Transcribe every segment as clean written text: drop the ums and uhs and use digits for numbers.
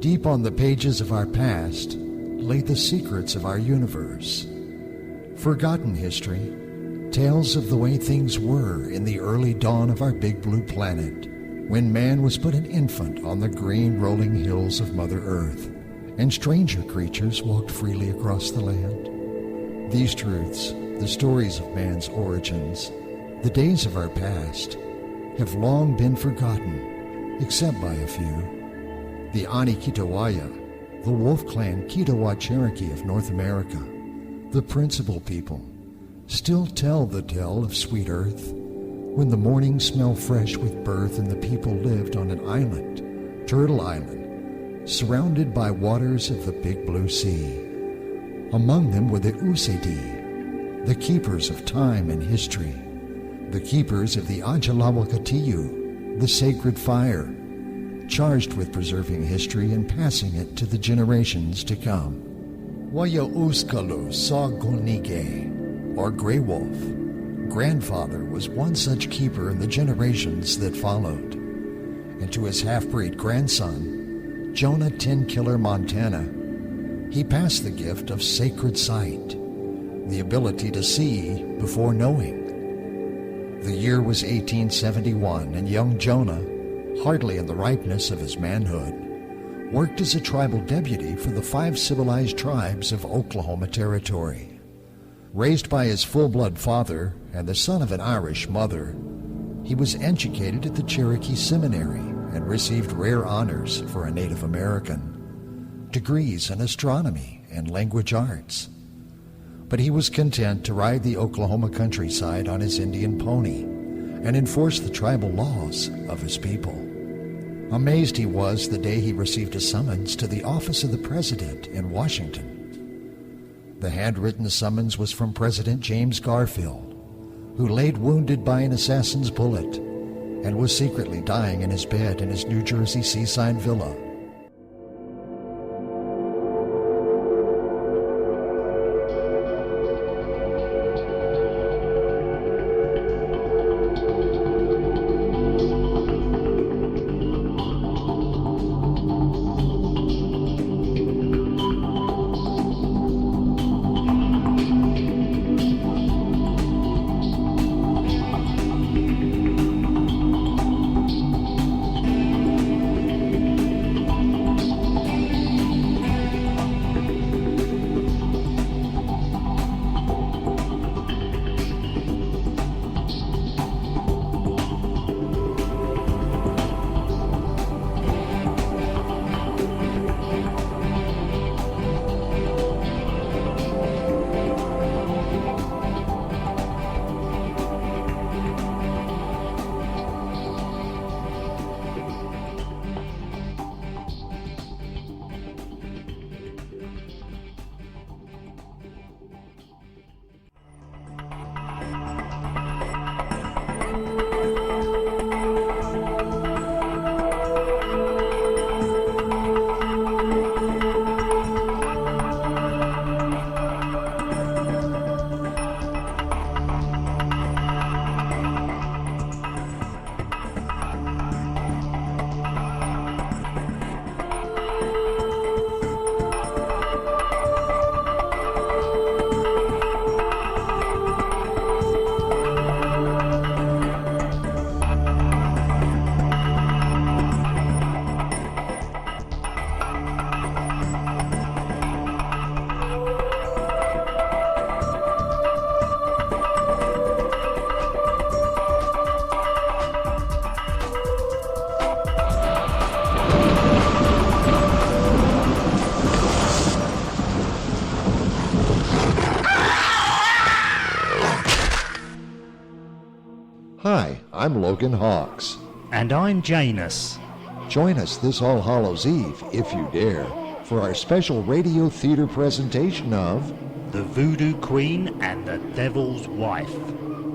Deep on the pages of our past lay the secrets of our universe. Forgotten history, tales of the way things were in the early dawn of our big blue planet, when man was but an infant on the green rolling hills of Mother Earth, and stranger creatures walked freely across the land. These truths, the stories of man's origins, the days of our past, have long been forgotten, except by a few. The Ani Kitawaya, the wolf clan Kitawa Cherokee of North America, the principal people, still tell the tale of sweet earth, when the mornings smell fresh with birth and the people lived on an island, Turtle Island, surrounded by waters of the big blue sea. Among them were the Usedi, the keepers of time and history, the keepers of the Ajalawakatiyu, the sacred fire, charged with preserving history and passing it to the generations to come. Waya Uskalu saw Gonige, or Grey Wolf. Grandfather was one such keeper in the generations that followed. And to his half-breed grandson, Jonah Tin Killer Montana, he passed the gift of sacred sight, the ability to see before knowing. The year was 1871, and young Jonah, hardly in the ripeness of his manhood, worked as a tribal deputy for the 5 civilized tribes of Oklahoma Territory. Raised by his full-blood father and the son of an Irish mother, he was educated at the Cherokee Seminary and received rare honors for a Native American, degrees in astronomy and language arts. But he was content to ride the Oklahoma countryside on his Indian pony and enforce the tribal laws of his people. Amazed he was the day he received a summons to the office of the President in Washington. The handwritten summons was from President James Garfield, who laid wounded by an assassin's bullet and was secretly dying in his bed in his New Jersey seaside villa. Hi, I'm Logan Hawks. And I'm Janus. Join us this All Hallows Eve, if you dare, for our special radio theater presentation of The Voodoo Queen and the Devil's Wife.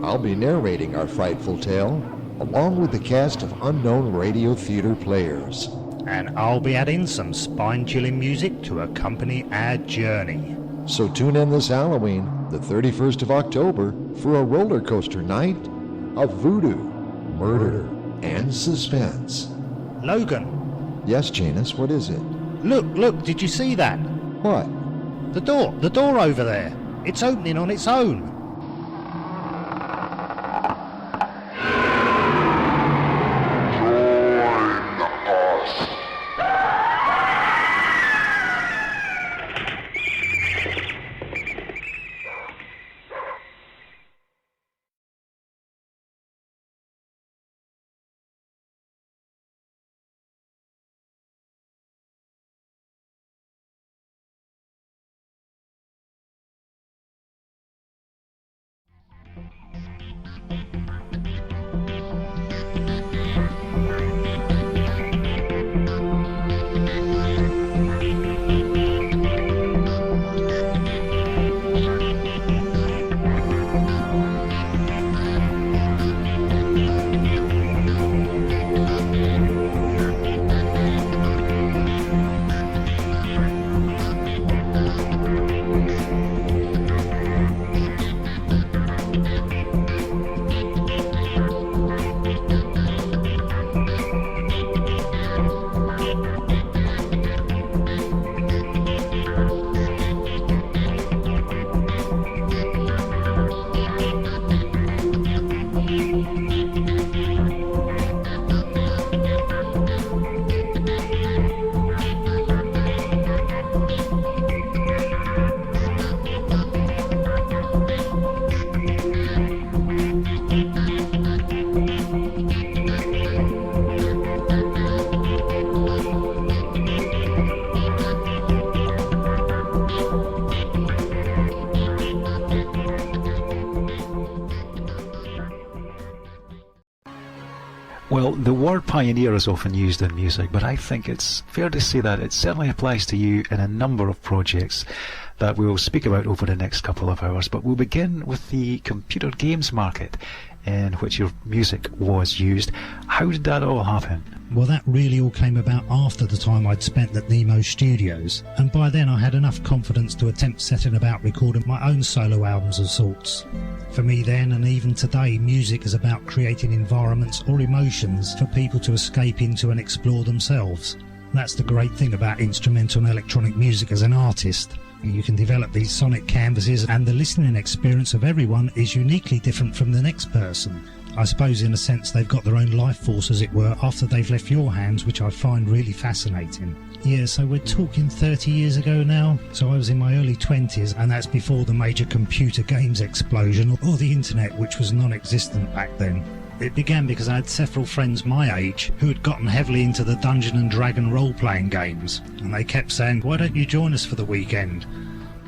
I'll be narrating our frightful tale, along with the cast of unknown radio theater players. And I'll be adding some spine-chilling music to accompany our journey. So tune in this Halloween, the 31st of October, for a roller coaster night of voodoo, murder, and suspense. Logan. Yes, Janus, what is it? Look, did you see that? What? The door over there. It's opening on its own. Well, the word pioneer is often used in music, but I think it's fair to say that it certainly applies to you in a number of projects that we will speak about over the next couple of hours. But we'll begin with the computer games market in which your music was used. How did that all happen? Well, that really all came about after the time I'd spent at Nemo Studios, and by then I had enough confidence to attempt setting about recording my own solo albums of sorts. For me then, and even today, music is about creating environments or emotions for people to escape into and explore themselves. That's the great thing about instrumental and electronic music as an artist. You can develop these sonic canvases, and the listening experience of everyone is uniquely different from the next person. I suppose in a sense they've got their own life force, as it were, after they've left your hands, which I find really fascinating. Yeah, so we're talking 30 years ago now. So I was in my early 20s, and that's before the major computer games explosion or the internet, which was non-existent back then. It began because I had several friends my age who had gotten heavily into the Dungeon and Dragon role-playing games, and they kept saying, "Why don't you join us for the weekend?"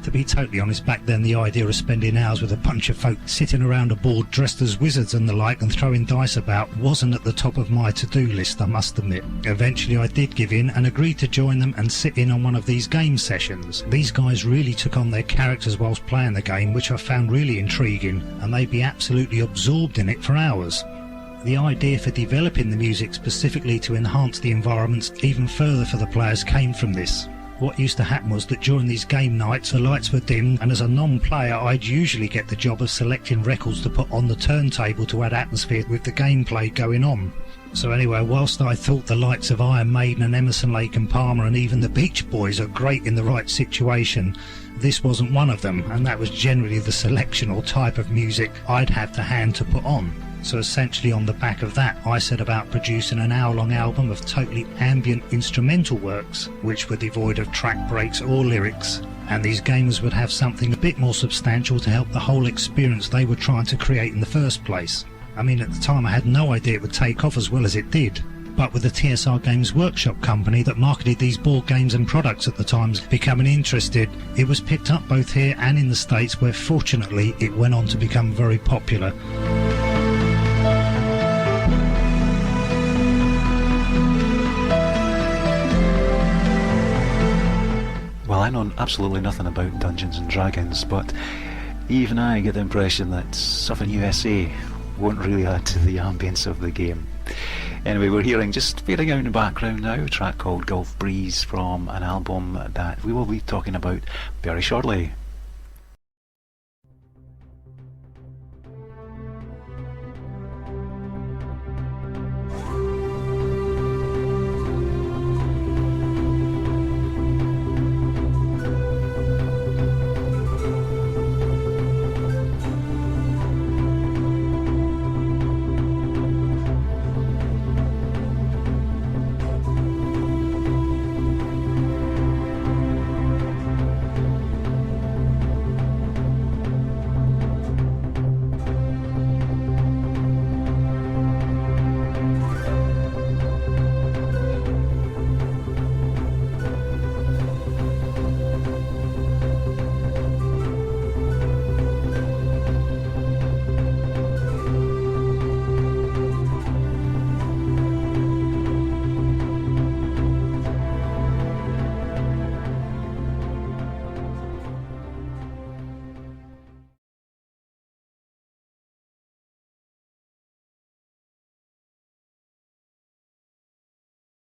To be totally honest, back then the idea of spending hours with a bunch of folk sitting around a board dressed as wizards and the like and throwing dice about wasn't at the top of my to-do list, I must admit. Eventually I did give in and agreed to join them and sit in on one of these game sessions. These guys really took on their characters whilst playing the game, which I found really intriguing, and they'd be absolutely absorbed in it for hours. The idea for developing the music specifically to enhance the environments even further for the players came from this. What used to happen was that during these game nights the lights were dimmed, and as a non-player I'd usually get the job of selecting records to put on the turntable to add atmosphere with the gameplay going on. So anyway, whilst I thought the likes of Iron Maiden and Emerson, Lake and Palmer and even the Beach Boys are great in the right situation, this wasn't one of them, and that was generally the selection or type of music I'd have to hand to put on. So essentially on the back of that I set about producing an hour-long album of totally ambient instrumental works which were devoid of track breaks or lyrics, and these games would have something a bit more substantial to help the whole experience they were trying to create in the first place. I mean, at the time I had no idea it would take off as well as it did, but with the TSR Games Workshop company that marketed these board games and products at the time becoming interested, it was picked up both here and in the States, where fortunately it went on to become very popular. Well, I know absolutely nothing about Dungeons and Dragons, but even I get the impression that Southern USA won't really add to the ambience of the game. Anyway, we're hearing, just fading out in the background now, a track called Gulf Breeze from an album that we will be talking about very shortly.